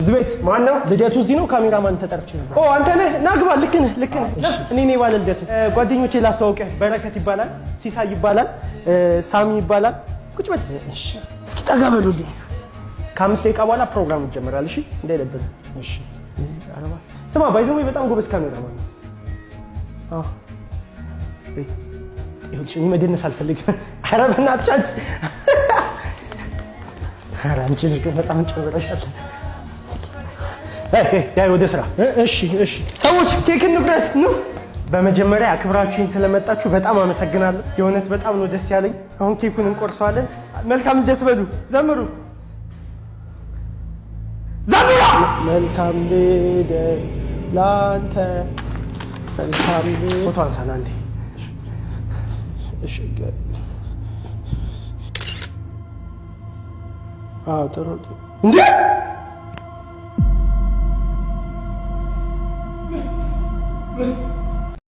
ዝቤት ማን ነው? ልደቱ እዚህ ነው። ካሜራማን ተጠርቼ ነበር። ኦ አንተ ነህ? ና ግባ። ልክ ነህ። እኔ ነኝ ባለ ልደቱ። ጓደኞቼ ላስተዋውቅህ። በረከት ይባላል፣ ሲሳይ ይባላል፣ ሳሚ ይባላል። ቁጭ በል። እሺ እስኪ ጠጋ በሉልኝ። ከ5 ደቂቃ በኋላ ፕሮግራም ይጀምራል። እሺ እንዳይለብህ። እሺ አረባ ስማ፣ ባይዘው በጣም ጎበዝ ካሜራማን ነው። አዎ ይኸውልሽ እኔ መደነስ አልፈልግም። ኧረ በእናትሽ ኧረ አንቺ ልጅ በጣም ጨበረሻል። ያ ወደ ስራ። እሺ ሰዎች ኬክ እንቁረስ ነው። በመጀመሪያ አክብራችሁኝ ስለመጣችሁ በጣም አመሰግናለሁ። የእውነት በጣም ነው ደስ ያለኝ። አሁን ኬኩን እንቆርሰዋለን። መልካም ልደት በሉ። ዘምሩ። መልካም ልደት ላንተ። መልካም ፎቶ አንሳና እንዴ። እሺ ጥሩ እንዴ